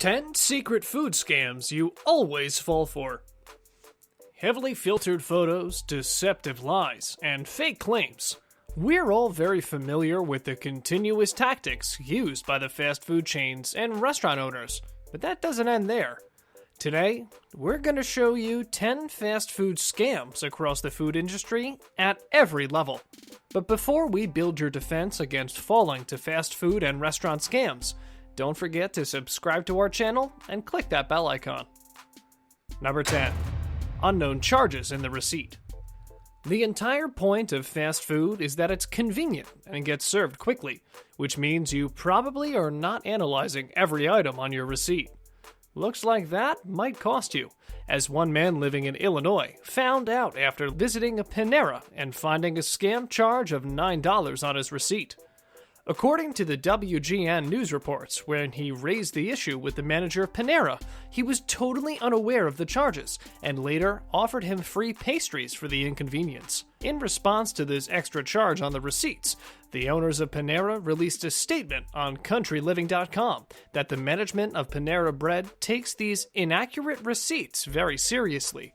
10 secret food scams you always fall for. Heavily filtered photos, deceptive lies, and fake claims. We're all very familiar with the continuous tactics used by the fast food chains and restaurant owners, but that doesn't end there. Today, we're going to show you 10 fast food scams across the food industry at every level. But before we build your defense against falling to fast food and restaurant scams, don't forget to subscribe to our channel and click that bell icon. Number 10. Unknown charges in the receipt. The entire point of fast food is that it's convenient and gets served quickly, which means you probably are not analyzing every item on your receipt. Looks like that might cost you, as one man living in Illinois found out after visiting a Panera and finding a scam charge of $9 on his receipt. According to the WGN news reports, when he raised the issue with the manager of Panera, he was totally unaware of the charges and later offered him free pastries for the inconvenience. In response to this extra charge on the receipts, the owners of Panera released a statement on countryliving.com that the management of Panera Bread takes these inaccurate receipts very seriously.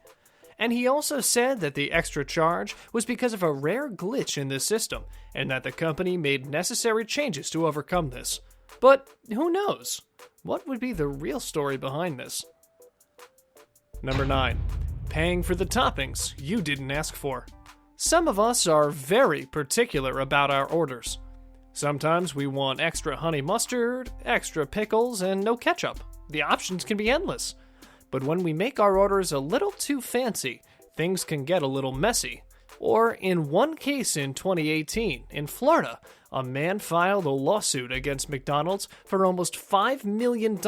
And he also said that the extra charge was because of a rare glitch in the system, and that the company made necessary changes to overcome this. But who knows? What would be the real story behind this? Number 9. Paying for the toppings you didn't ask for. Some of us are very particular about our orders. Sometimes we want extra honey mustard, extra pickles, and no ketchup. The options can be endless. But when we make our orders a little too fancy, things can get a little messy. Or in one case in 2018, in Florida, a man filed a lawsuit against McDonald's for almost $5 million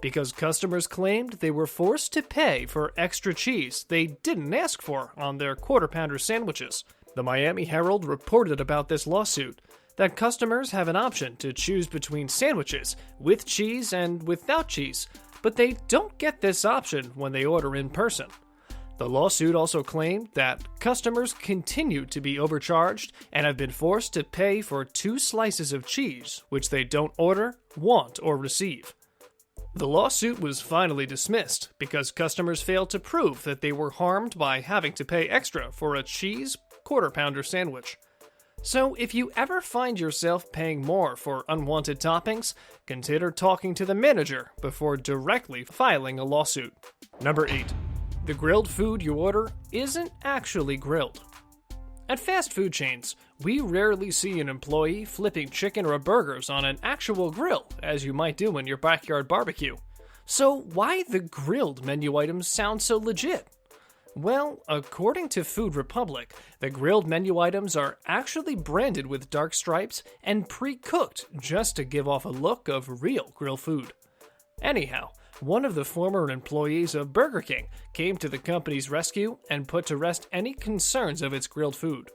because customers claimed they were forced to pay for extra cheese they didn't ask for on their Quarter Pounder sandwiches. The Miami Herald reported about this lawsuit, that customers have an option to choose between sandwiches with cheese and without cheese, but they don't get this option when they order in person. The lawsuit also claimed that customers continue to be overcharged and have been forced to pay for 2 slices of cheese, which they don't order, want, or receive. The lawsuit was finally dismissed because customers failed to prove that they were harmed by having to pay extra for a cheese Quarter Pounder sandwich. So if you ever find yourself paying more for unwanted toppings, consider talking to the manager before directly filing a lawsuit. Number 8. The grilled food you order isn't actually grilled. At fast food chains, we rarely see an employee flipping chicken or burgers on an actual grill, as you might do in your backyard barbecue. So why the grilled menu items sound so legit? Well, according to Food Republic, the grilled menu items are actually branded with dark stripes and pre-cooked just to give off a look of real grill food. Anyhow, one of the former employees of Burger King came to the company's rescue and put to rest any concerns of its grilled food.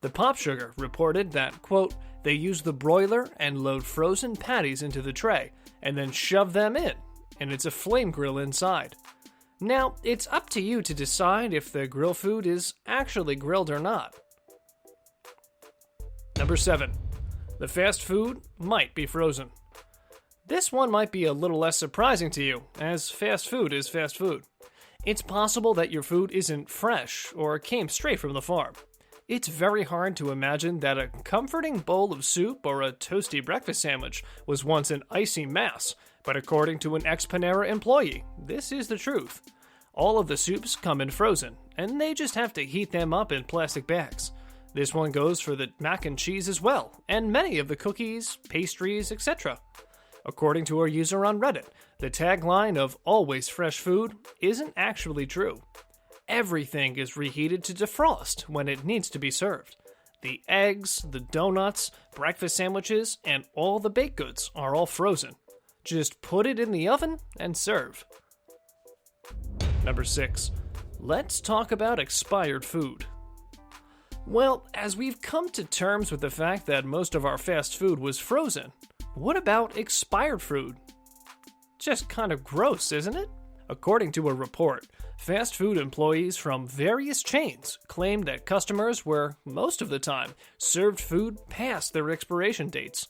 The Pop Sugar reported that, quote, they use the broiler and load frozen patties into the tray and then shove them in, and it's a flame grill inside. Now, it's up to you to decide if the grill food is actually grilled or not. Number 7. The fast food might be frozen. This one might be a little less surprising to you, as fast food is fast food. It's possible that your food isn't fresh or came straight from the farm. It's very hard to imagine that a comforting bowl of soup or a toasty breakfast sandwich was once an icy mass, but according to an ex-Panera employee, this is the truth. All of the soups come in frozen, and they just have to heat them up in plastic bags. This one goes for the mac and cheese as well, and many of the cookies, pastries, etc. According to our user on Reddit, the tagline of always fresh food isn't actually true. Everything is reheated to defrost when it needs to be served. The eggs, the donuts, breakfast sandwiches, and all the baked goods are all frozen. Just put it in the oven and serve. Number 6. Let's talk about expired food. Well, as we've come to terms with the fact that most of our fast food was frozen, what about expired food? Just kind of gross, isn't it? According to a report, fast food employees from various chains claimed that customers were, most of the time, served food past their expiration dates.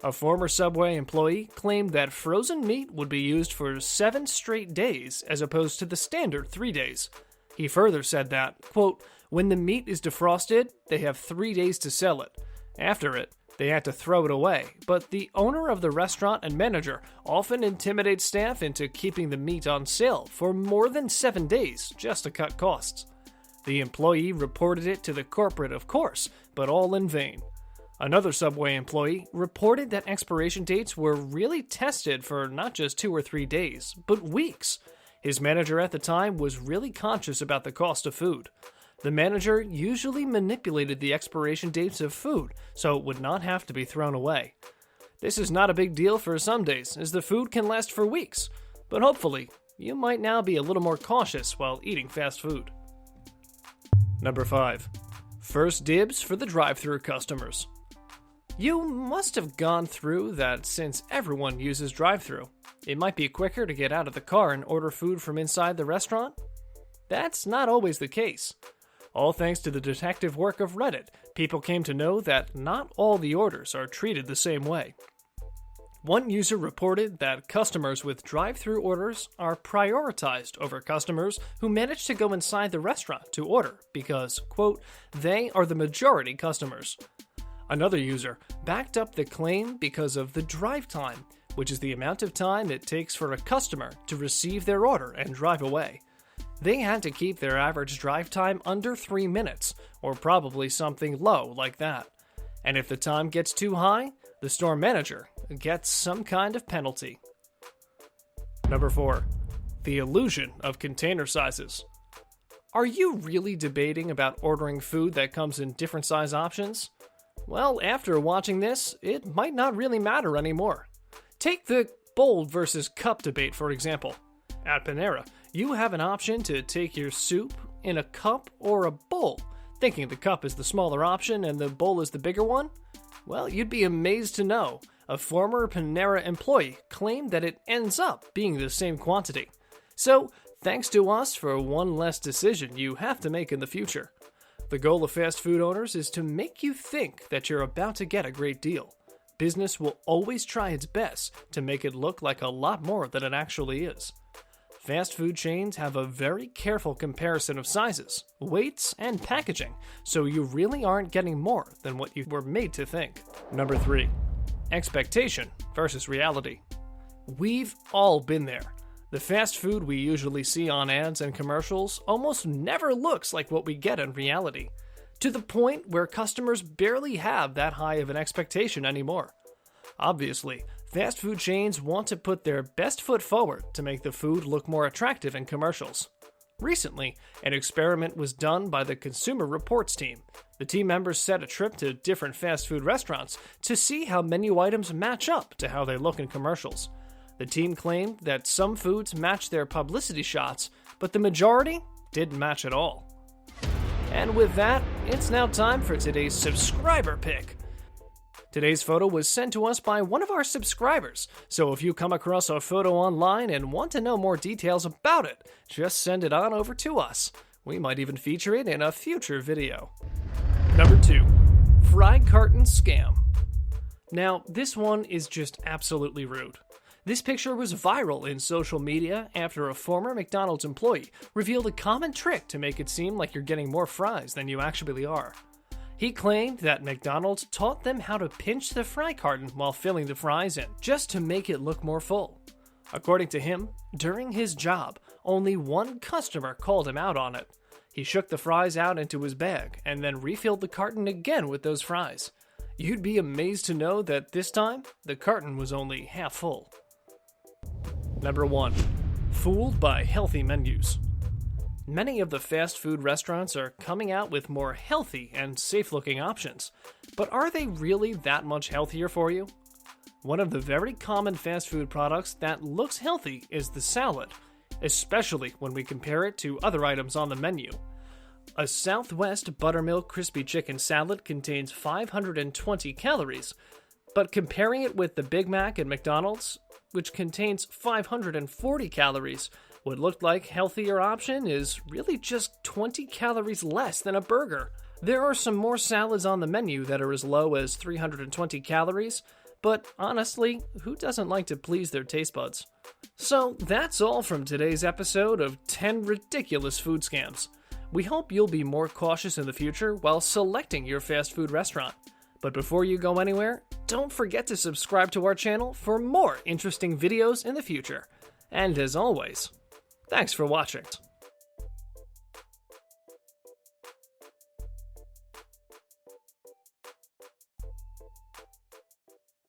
A former Subway employee claimed that frozen meat would be used for 7 straight days as opposed to the standard 3 days. He further said that, quote, when the meat is defrosted, they have 3 days to sell it. After it, they had to throw it away, but the owner of the restaurant and manager often intimidates staff into keeping the meat on sale for more than 7 days just to cut costs. The employee reported it to the corporate, of course, but all in vain. Another Subway employee reported that expiration dates were really tested for not just 2 or 3 days, but weeks. His manager at the time was really conscious about the cost of food. The manager usually manipulated the expiration dates of food so it would not have to be thrown away. This is not a big deal for some days, as the food can last for weeks, but hopefully, you might now be a little more cautious while eating fast food. Number 5. First dibs for the drive-thru customers. You must have gone through that since everyone uses drive-thru. It might be quicker to get out of the car and order food from inside the restaurant. That's not always the case. All thanks to the detective work of Reddit, people came to know that not all the orders are treated the same way. One user reported that customers with drive-thru orders are prioritized over customers who manage to go inside the restaurant to order because, quote, they are the majority customers. Another user backed up the claim because of the drive time, which is the amount of time it takes for a customer to receive their order and drive away. They had to keep their average drive time under 3 minutes, or probably something low like that. And if the time gets too high, the store manager gets some kind of penalty. Number 4. The illusion of container sizes. Are you really debating about ordering food that comes in different size options? Well, after watching this, it might not really matter anymore. Take the bowl versus cup debate, for example. At Panera, you have an option to take your soup in a cup or a bowl, thinking the cup is the smaller option and the bowl is the bigger one? Well, you'd be amazed to know a former Panera employee claimed that it ends up being the same quantity. So, thanks to us for one less decision you have to make in the future. The goal of fast food owners is to make you think that you're about to get a great deal. Business will always try its best to make it look like a lot more than it actually is. Fast food chains have a very careful comparison of sizes, weights, and packaging, so you really aren't getting more than what you were made to think. Number 3. Expectation versus reality. We've all been there. The fast food we usually see on ads and commercials almost never looks like what we get in reality, to the point where customers barely have that high of an expectation anymore. Obviously, fast food chains want to put their best foot forward to make the food look more attractive in commercials. Recently, an experiment was done by the Consumer Reports team. The team members set a trip to different fast food restaurants to see how menu items match up to how they look in commercials. The team claimed that some foods matched their publicity shots, but the majority didn't match at all. And with that, it's now time for today's subscriber pick. Today's photo was sent to us by one of our subscribers, so if you come across a photo online and want to know more details about it, just send it on over to us. We might even feature it in a future video. Number 2. Fried Carton Scam. Now, this one is just absolutely rude. This picture was viral in social media after a former McDonald's employee revealed a common trick to make it seem like you're getting more fries than you actually are. He claimed that McDonald's taught them how to pinch the fry carton while filling the fries in, just to make it look more full. According to him, during his job, only one customer called him out on it. He shook the fries out into his bag and then refilled the carton again with those fries. You'd be amazed to know that this time, the carton was only half full. Number 1. Fooled by healthy menus. Many of the fast food restaurants are coming out with more healthy and safe-looking options, but are they really that much healthier for you? One of the very common fast food products that looks healthy is the salad, especially when we compare it to other items on the menu. A Southwest buttermilk crispy chicken salad contains 520 calories, but comparing it with the Big Mac at McDonald's, which contains 540 calories, what looked like healthier option is really just 20 calories less than a burger. There are some more salads on the menu that are as low as 320 calories, But honestly, who doesn't like to please their taste buds? So that's all from today's episode of 10 ridiculous food scams. We hope you'll be more cautious in the future while selecting your fast food restaurant. But before you go anywhere, don't forget to subscribe to our channel for more interesting videos in the future. And as always, thanks for watching.